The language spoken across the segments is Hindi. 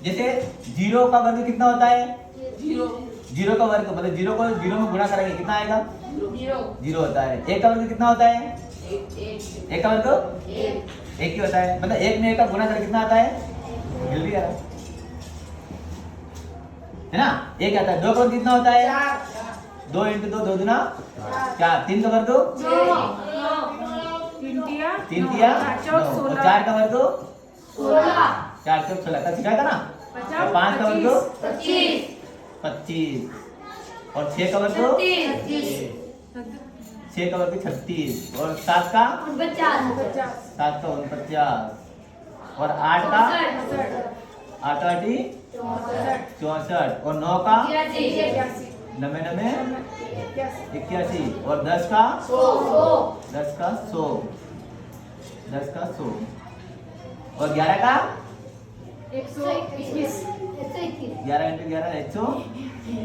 जैसे 0 का वर्ग कितना होता है? 0 0 का वर्ग मतलब 0 को 0 में गुणा करेंगे कितना आएगा? 0 होता है। 1 का वर्ग कितना होता है? 1 का वर्ग 1 ही होता है। मतलब 1 में 1 का गुणा करके कितना आता है? जल्दी करो, है ना? 1 आता है। 2 का वर्ग कितना होता है? 2 × 2 2 दूना 4। 3 का वर्ग 3 तिया 9। 4 का वर्ग 4 चौक 16 का सिखाया था ना। 5 का वर्ग 25 और 6 का वर्ग 6 का वर्ग 36 और 7 का 49 और 8 का 8 आठी 64 और 9 का 99 81 और 10 का 100 और 11 का 121 11 × 11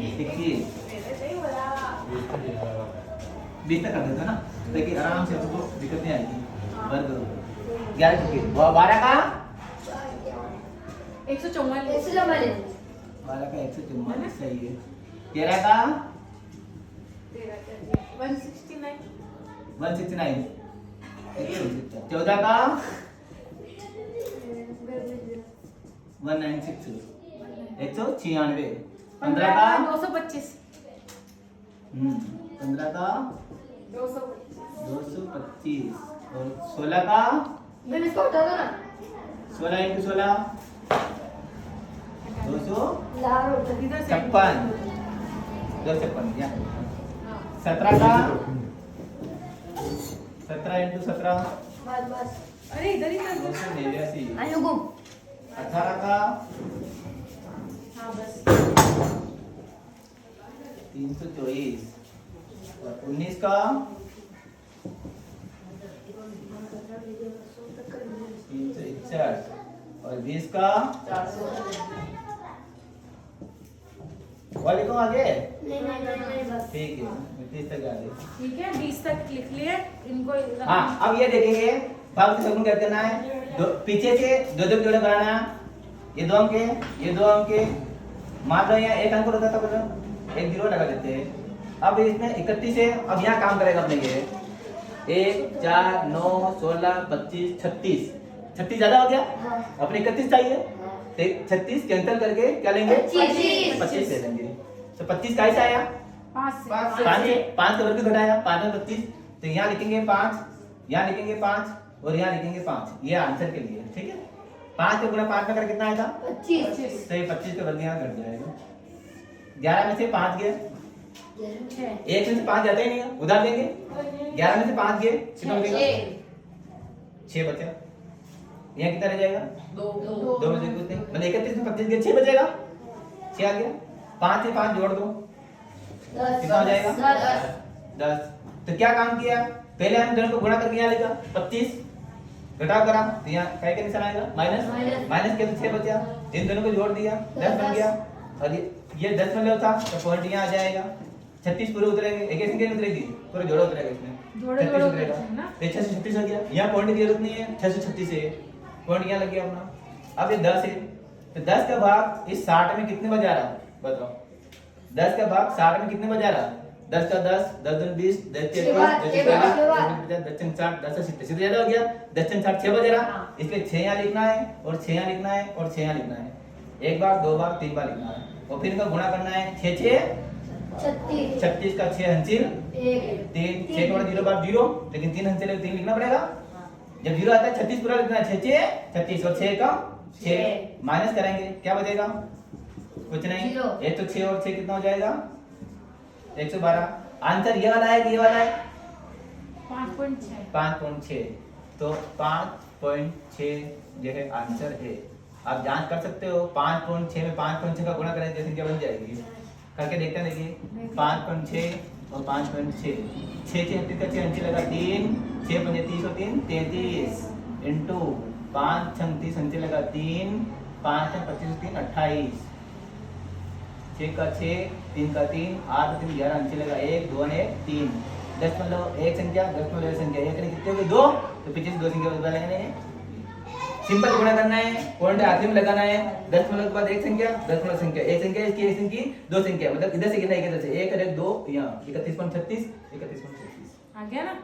121 20 तक कर देते ना, ताकि आराम से आपको दिक्कत नहीं आएगी। वर्ग 11 21 और 12 का 144 12 का 144 सही है। 13 का 169 169 14 का 196 196 15 का 225 15 का 225 और 16 का 16 × 16 256 256 17 का 17 × 17 अरे इधर ही 289 18 का हाँ बस 324 और 19 का 361 और 20 का और लिखो आगे। ठीक है 30 तक आगे। ठीक है 20 तक लिख लिए इनको। हाँ अब ये देखेंगे भाग शगुन क्या करना है। पीछे से दो दो जोड़े बनाना। ये 2 अंक के ये 2 अंक के मान लो यहाँ 1 अंक होता था मतलब 1 0 लगा देते हैं। अब इसमें 31 है। अब यहाँ काम करेगा अपने ये 1 4 9 16 25 36 ज्यादा हो गया। अपने 31 चाहिए तो 36 कैंसिल करके क्या लेंगे 25 ले लेंगे। तो 25 कैसे आया 5 5 का वर्ग घटाया 5 में 25 तो यहाँ लिखेंगे 5 यहाँ लिखेंगे 5 और यहाँ लिखेंगे 5। ये आंसर के लिए ठीक है। 5 को गुणा 5 में कर कितना आएगा 25 तो ये 25 का वर्ग यहाँ घट जाएगा। 11 में से 5 गए 1 में से 5 जाते ही नहीं है उधार देंगे। 11 में से 5 गए कितना बचेगा 6 बचा। यहाँ कितना रह जाएगा 2 में से कुछ नहीं मतलब 31 में 25 गए 6 बचेगा 6 आ गया। 5 से 5 जोड़ दो कितना हो जाएगा 10। तो क्या काम किया पहले हम दोनों को गुणा करके यहाँ लिखा 25 घटाव करा तो यहाँ काय का निशान आएगा माइनस के तो 6 बचा। इन दोनों को जोड़ दिया 10 बन गया और ये 10 में होता तो पॉइंट यहाँ आ जाएगा। 36 पूरे उतरेंगे एक एक संख्या उतरेगी पूरे जोड़ा उतरेगा इसमें 36 उतरेगा तो 6 से 36 हो गया। यहाँ पॉइंट की जरूरत नहीं है 6 से 36 है पॉइंट यहाँ लग गया अपना। अब ये 10 है तो 10 का भाग इस 60 में कितने बजा रहा बताओ 10 का भाग 60 में कितने बजा रहा 10 का 10 10 दूनी 20 10 के 21 10 10 60 10 से 70 ज्यादा हो गया 10 60 6 बज रहा इसलिए 6 यहाँ लिखना है और 6 यहाँ लिखना है और 6 यहाँ लिखना है। 1 बार 2 बार 3 बार लिखना है और फिर इनका गुणा करना है 6 6 36 का 6 हंसिल 3 6 के बाद 0 बार 0 लेकिन 3 हंसिल 3 लिखना पड़ेगा। जब 0 आता है 36 पूरा लिखना है 6 36 और 6 का 6 माइनस करेंगे क्या बचेगा कुछ नहीं। एक तो 6 और 6 कितना हो जाएगा 112। आंसर ये वाला है कि ये वाला है 5.6 तो 5.6 जो है आंसर है। आप जांच कर सकते हो 5.6 में 5.6 का गुणा करें जैसे क्या बन जाएगी करके देखते हैं। देखिए 5.6 और 5.6 6 36 का 6 अंची लगा 3 6 पंजे 30 और 3 33 इंटू 5 36 अंची लगा 3 5 25 3 28 6 का 6 3 का 3 8 3 11 अंची लगा 1 2 1 3 10 मतलब एक संख्या 10 मतलब एक संख्या एक कितने हो गए 2 तो पीछे से 2 संख्या बदला लेंगे सिंपल गुणा करना है, पॉइंट आखिरी में लगाना है। 10 के बाद एक संख्या, 10 संख्या, एक संख्या इसकी, एक संख्या दो संख्या, मतलब इधर से गिनना है, इधर से 1 और 1 2, यहाँ 31.36, 31.36 आ गया ना?